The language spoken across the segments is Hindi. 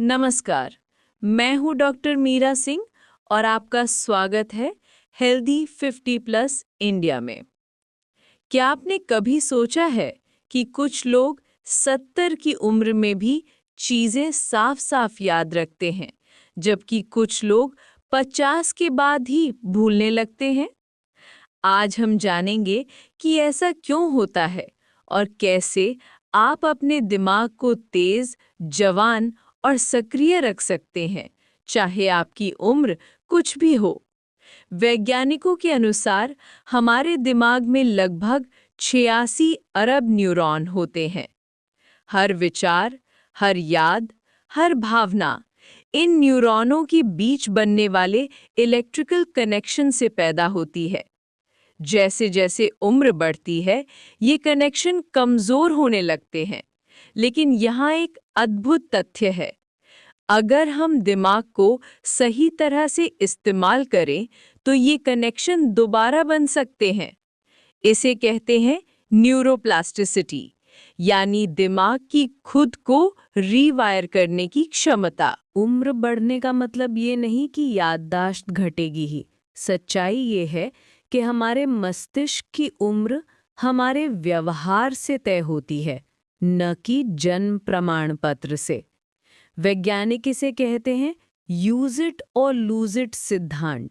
नमस्कार। मैं हूं डॉक्टर मीरा सिंह और आपका स्वागत है हेल्दी 50 प्लस इंडिया में। क्या आपने कभी सोचा है कि कुछ लोग 70 की उम्र में भी चीजें साफ-साफ याद रखते हैं, जबकि कुछ लोग 50 के बाद ही भूलने लगते हैं? आज हम जानेंगे कि ऐसा क्यों होता है और कैसे आप अपने दिमाग को तेज, जवान और सक्रिय रख सकते हैं, चाहे आपकी उम्र कुछ भी हो। वैज्ञानिकों के अनुसार हमारे दिमाग में लगभग 86 अरब न्यूरॉन होते हैं। हर विचार, हर याद, हर भावना इन न्यूरॉनों के बीच बनने वाले इलेक्ट्रिकल कनेक्शन से पैदा होती है। जैसे जैसे उम्र बढ़ती है, ये कनेक्शन कमजोर होने लगते हैं। लेकिन यहाँ एक अद्भुत तथ्य है। अगर हम दिमाग को सही तरह से इस्तेमाल करें, तो ये कनेक्शन दोबारा बन सकते हैं। इसे कहते हैं न्यूरोप्लास्टिसिटी, यानी दिमाग की खुद को रीवायर करने की क्षमता। उम्र बढ़ने का मतलब ये नहीं कि याददाश्त घटेगी ही। सच्चाई ये है कि हमारे मस्तिष्क की उम्र हमारे व्यवहार से तय होती है, न कि जन्म प्रमाण पत्र से। वैज्ञानिक इसे कहते हैं यूज इट और लूज इट सिद्धांत।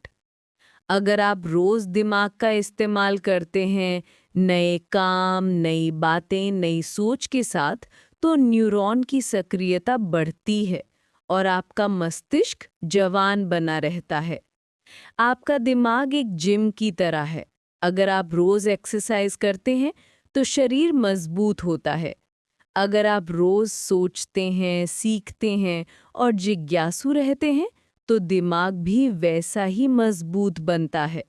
अगर आप रोज दिमाग का इस्तेमाल करते हैं, नए काम, नई बातें, नई सोच के साथ, तो न्यूरॉन की सक्रियता बढ़ती है और आपका मस्तिष्क जवान बना रहता है। आपका दिमाग एक जिम की तरह है। अगर आप रोज एक्सरसाइज करते हैं, तो शरीर मजबूत होता है। अगर आप रोज सोचते हैं, सीखते हैं और जिज्ञासु रहते हैं, तो दिमाग भी वैसा ही मजबूत बनता है।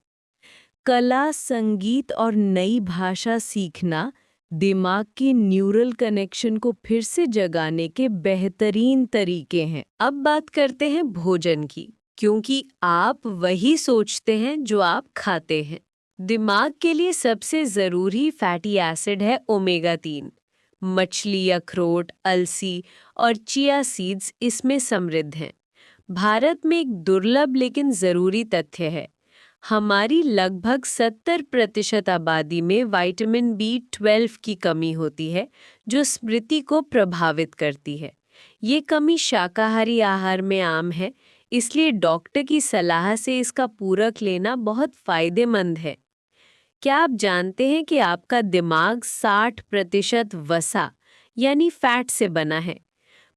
कला, संगीत और नई भाषा सीखना दिमाग की न्यूरल कनेक्शन को फिर से जगाने के बेहतरीन तरीके हैं। अब बात करते हैं भोजन की, क्योंकि आप वही सोचते हैं जो आप खाते हैं। दिमाग के लिए सबसे जरूरी फैटी एसिड है ओमेगा 3। मछली, अखरोट, अलसी और चिया सीड्स इसमें समृद्ध हैं। भारत में एक दुर्लभ लेकिन जरूरी तथ्य है। हमारी लगभग 70% आबादी में विटामिन B12 की कमी होती है, जो स्मृति को प्रभावित करती है। ये कमी शाकाहारी आहार में आम है, इसलिए डॉक्टर की सलाह से इसका पूरक लेना बहुत फायदेमंद है। क्या आप जानते हैं कि आपका दिमाग 60% वसा यानी फैट से बना है?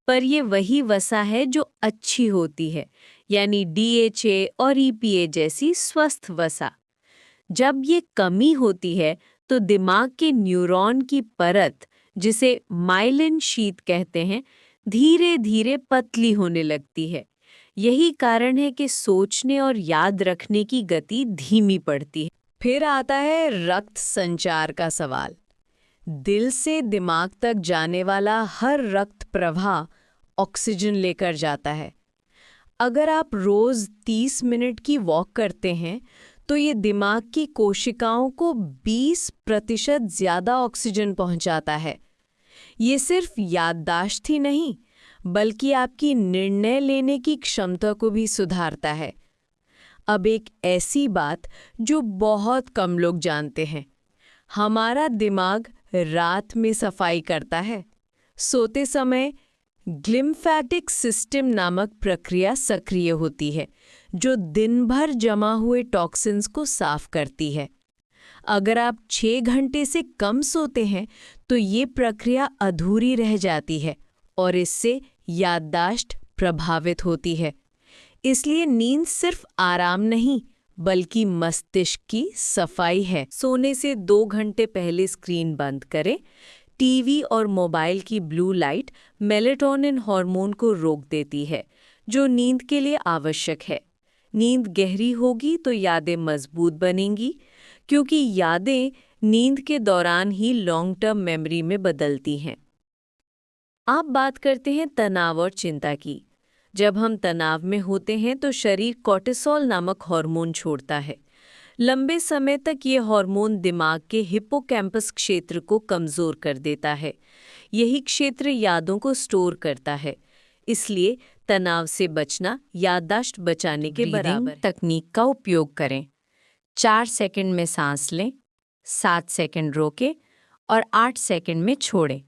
पर ये वही वसा है जो अच्छी होती है, यानी DHA और EPA जैसी स्वस्थ वसा। जब ये कमी होती है, तो दिमाग के न्यूरॉन की परत, जिसे माइलिन शीथ कहते हैं, धीरे धीरे पतली होने लगती है। यही कारण है कि सोचने और याद रखने की गति धीमी पड़ती है। फिर आता है रक्त संचार का सवाल। दिल से दिमाग तक जाने वाला हर रक्त प्रवाह ऑक्सीजन लेकर जाता है। अगर आप रोज 30 मिनट की वॉक करते हैं, तो ये दिमाग की कोशिकाओं को 20% ज्यादा ऑक्सीजन पहुंचाता है। ये सिर्फ याददाश्त ही नहीं, बल्कि आपकी निर्णय लेने की क्षमता को भी सुधारता है। अब एक ऐसी बात जो बहुत कम लोग जानते हैं, हमारा दिमाग रात में सफाई करता है। सोते समय ग्लिम्फेटिक सिस्टम नामक प्रक्रिया सक्रिय होती है, जो दिन भर जमा हुए टॉक्सिन्स को साफ करती है। अगर आप 6 घंटे से कम सोते हैं, तो ये प्रक्रिया अधूरी रह जाती है और इससे याददाश्त प्रभावित होती है। इसलिए नींद सिर्फ आराम नहीं, बल्कि मस्तिष्क की सफाई है। सोने से 2 घंटे पहले स्क्रीन बंद करें। टीवी और मोबाइल की ब्लू लाइट मेलेटोनिन हार्मोन को रोक देती है, जो नींद के लिए आवश्यक है। नींद गहरी होगी तो यादें मजबूत बनेंगी, क्योंकि यादें नींद के दौरान ही लॉन्ग टर्म मेमोरी में बदलती हैं। आप बात करते हैं तनाव और चिंता की। जब हम तनाव में होते हैं, तो शरीर कॉर्टिसोल नामक हार्मोन छोड़ता है। लंबे समय तक ये हार्मोन दिमाग के हिप्पोकैम्पस क्षेत्र को कमजोर कर देता है। यही क्षेत्र यादों को स्टोर करता है। इसलिए तनाव से बचना याददाश्त बचाने के बराबर है। तकनीक का उपयोग करें। 4 सेकंड में सांस लें, 7 सेकंड रोकें और 8 सेकंड में छोड़ें।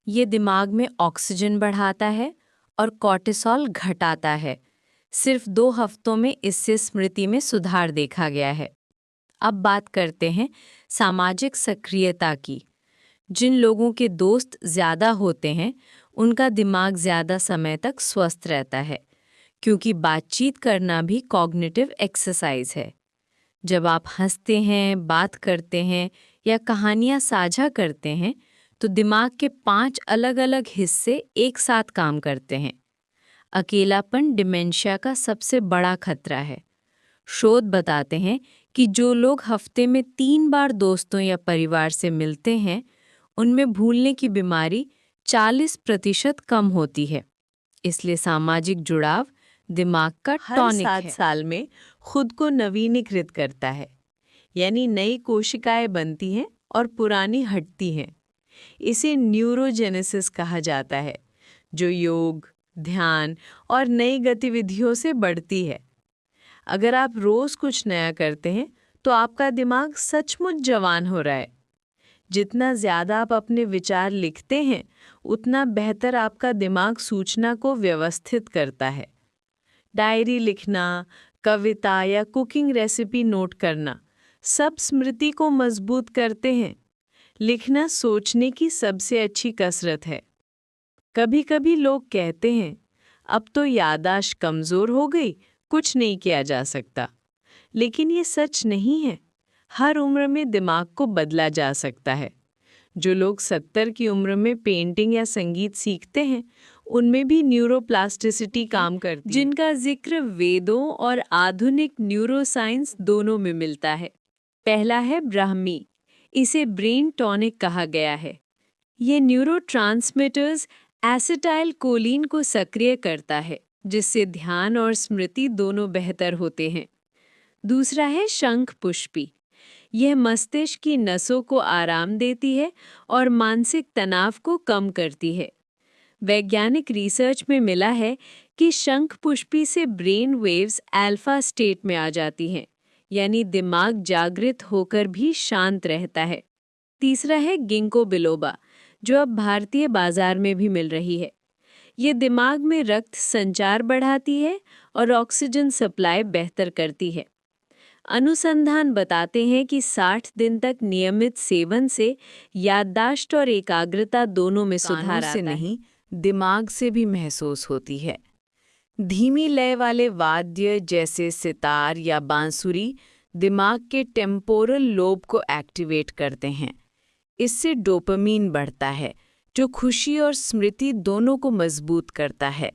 ये दिमाग में ऑक्सीजन बढ़ाता है और कॉर्टिसोल घटाता है। सिर्फ 2 हफ्तों में इससे स्मृति में सुधार देखा गया है। अब बात करते हैं सामाजिक सक्रियता की। जिन लोगों के दोस्त ज़्यादा होते हैं, उनका दिमाग ज़्यादा समय तक स्वस्थ रहता है, क्योंकि बातचीत करना भी कॉग्निटिव एक्सरसाइज है। जब आप हंसते हैं, बात करते हैं या कहानियाँ साझा करते हैं, तो दिमाग के 5 अलग-अलग हिस्से एक साथ काम करते हैं। अकेलापन डिमेंशिया का सबसे बड़ा खतरा है। शोध बताते हैं कि जो लोग हफ्ते में 3 बार दोस्तों या परिवार से मिलते हैं, उनमें भूलने की बीमारी 40% कम होती है। इसलिए सामाजिक जुड़ाव दिमाग का टॉनिक है। हर 7 साल में खुद को नवीनीकृत करता है, यानी नई कोशिकाएं बनती हैं और पुरानी हटती हैं। इसे न्यूरोजेनेसिस कहा जाता है, जो योग, ध्यान और नई गतिविधियों से बढ़ती है। अगर आप रोज कुछ नया करते हैं, तो आपका दिमाग सचमुच जवान हो रहा है। जितना ज़्यादा आप अपने विचार लिखते हैं, उतना बेहतर आपका दिमाग सूचना को व्यवस्थित करता है। डायरी लिखना, कविता या कुकिंग रेसिपी नोट करना सब स्मृति को मजबूत करते हैं। लिखना सोचने की सबसे अच्छी कसरत है। कभी-कभी लोग कहते हैं, अब तो याददाश्त कमज़ोर हो गई, कुछ नहीं किया जा सकता। लेकिन ये सच नहीं है। हर उम्र में दिमाग को बदला जा सकता है। जो लोग 70 की उम्र में पेंटिंग या संगीत सीखते हैं, उनमें भी न्यूरोप्लास्टिसिटी काम करती है, जिनका जिक्र वेदों और आधुनिक न्यूरोसाइंस दोनों में मिलता है। पहला है ब्राह्मी। इसे ब्रेन टॉनिक कहा गया है। ये न्यूरोट्रांसमीटर्स एसिटाइल कोलिन को सक्रिय करता है, जिससे ध्यान और स्मृति दोनों बेहतर होते हैं। दूसरा है शंख पुष्पी। यह मस्तिष्क की नसों को आराम देती है और मानसिक तनाव को कम करती है। वैज्ञानिक रिसर्च में मिला है कि शंख पुष्पी से ब्रेन वेव्स अल्फा स्टेट में आ जाती हैं, यानी दिमाग जागृत होकर भी शांत रहता है। तीसरा है गिंको बिलोबा, जो अब भारतीय बाजार में भी मिल रही है। ये दिमाग में रक्त संचार बढ़ाती है और ऑक्सीजन सप्लाई बेहतर करती है। अनुसंधान बताते हैं कि 60 दिन तक नियमित सेवन से याददाश्त और एकाग्रता दोनों में सुधार आता है। दिमाग से भी महसूस होती है। धीमी लय वाले वाद्य जैसे सितार या बांसुरी दिमाग के टेम्पोरल लोब को एक्टिवेट करते हैं। इससे डोपामीन बढ़ता है, जो खुशी और स्मृति दोनों को मजबूत करता है।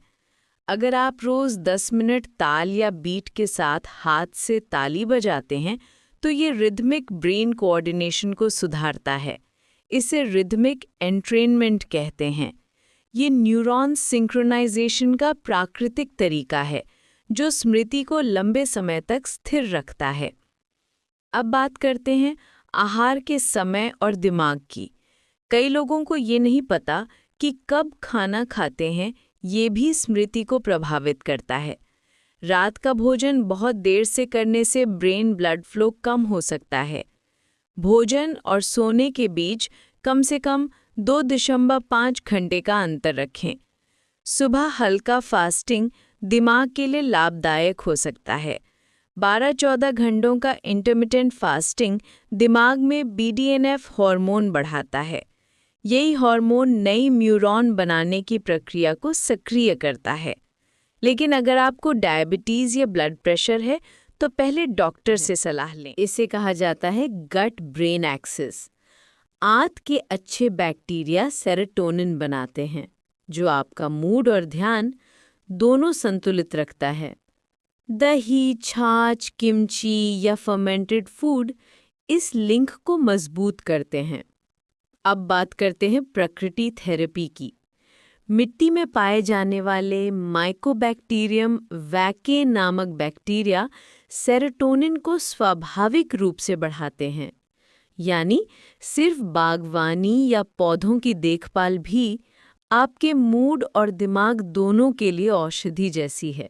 अगर आप रोज 10 मिनट ताल या बीट के साथ हाथ से ताली बजाते हैं, तो ये रिदमिक ब्रेन कोऑर्डिनेशन को सुधारता है। इसे रिदमिक एंट्रेनमेंट कहते हैं। ये न्यूरॉन सिंक्रोनाइजेशन का प्राकृतिक तरीका है, जो स्मृति को लंबे समय तक स्थिर रखता है। अब बात करते हैं आहार के समय और दिमाग की। कई लोगों को ये नहीं पता कि कब खाना खाते हैं, ये भी स्मृति को प्रभावित करता है। रात का भोजन बहुत देर से करने से ब्रेन ब्लड फ्लो कम हो सकता है। भोजन और सोने के बीच कम से कम 2.5 घंटे का अंतर रखें। सुबह हल्का फास्टिंग दिमाग के लिए लाभदायक हो सकता है। 12-14 घंटों का इंटरमिटेंट फास्टिंग दिमाग में BDNF हार्मोन बढ़ाता है। यही हार्मोन नई न्यूरॉन बनाने की प्रक्रिया को सक्रिय करता है। लेकिन अगर आपको डायबिटीज़ या ब्लड प्रेशर है, तो पहले डॉक्टर से सलाह लें। इसे कहा जाता है गट ब्रेन एक्सिस। आंत के अच्छे बैक्टीरिया सेरोटोनिन बनाते हैं, जो आपका मूड और ध्यान दोनों संतुलित रखता है। दही, छाछ, किमची या फर्मेंटेड फूड इस लिंक को मजबूत करते हैं। अब बात करते हैं प्रकृति थेरेपी की। मिट्टी में पाए जाने वाले माइकोबैक्टीरियम वैके नामक बैक्टीरिया सेरोटोनिन को स्वाभाविक रूप से बढ़ाते हैं। यानी सिर्फ बागवानी या पौधों की देखभाल भी आपके मूड और दिमाग दोनों के लिए औषधि जैसी है।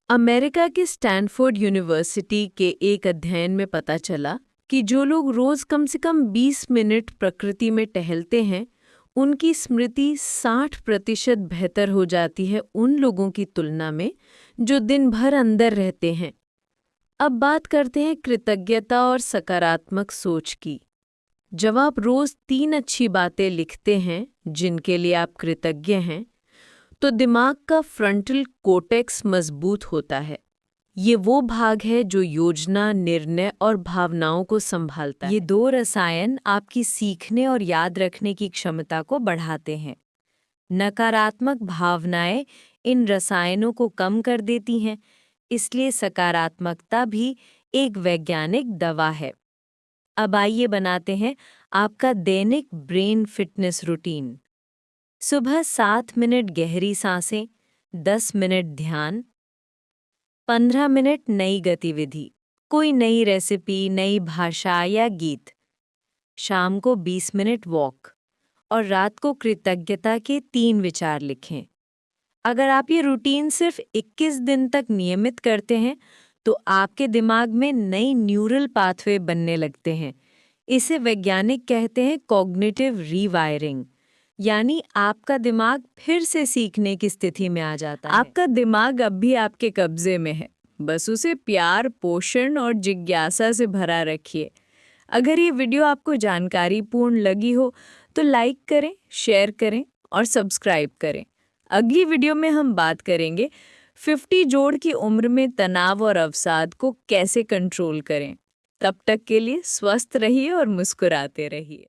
अमेरिका के स्टैनफोर्ड यूनिवर्सिटी के एक अध्ययन में पता चला कि जो लोग रोज कम से कम 20 मिनट प्रकृति में टहलते हैं, उनकी स्मृति 60% बेहतर हो जाती है उन लोगों की तुलना में जो दिन भर अंदर रहते हैं। अब बात करते हैं कृतज्ञता और सकारात्मक सोच की। जब आप रोज 3 अच्छी बातें लिखते हैं जिनके लिए आप कृतज्ञ हैं, तो दिमाग का फ्रंटल कोर्टेक्स मजबूत होता है। ये वो भाग है जो योजना, निर्णय और भावनाओं को संभालता है। ये 2 रसायन आपकी सीखने और याद रखने की क्षमता को बढ़ाते हैं। नकारात्मक भावनाएं इन रसायनों को कम कर देती हैं, इसलिए सकारात्मकता भी एक वैज्ञानिक दवा है। अब आइए बनाते हैं आपका दैनिक ब्रेन फिटनेस रूटीन। सुबह 7 मिनट गहरी सांसें, 10 मिनट ध्यान, 15 मिनट नई गतिविधि, कोई नई रेसिपी, नई भाषा या गीत। शाम को 20 मिनट वॉक और रात को कृतज्ञता के 3 विचार लिखें। अगर आप ये रूटीन सिर्फ 21 दिन तक नियमित करते हैं, तो आपके दिमाग में नई न्यूरल पाथवे बनने लगते हैं। इसे वैज्ञानिक कहते हैं कॉग्निटिव रीवायरिंग, यानी आपका दिमाग फिर से सीखने की स्थिति में आ जाता है। आपका दिमाग अब भी आपके कब्जे में है, बस उसे प्यार, पोषण और जिज्ञासा से भरा रखिए। अगर ये वीडियो आपको जानकारीपूर्ण लगी हो तो लाइक करें, शेयर करें और सब्सक्राइब करें। अगली वीडियो में हम बात करेंगे 50 जोड़ की उम्र में तनाव और अवसाद को कैसे कंट्रोल करें। तब तक के लिए स्वस्थ रहिए और मुस्कुराते रहिए।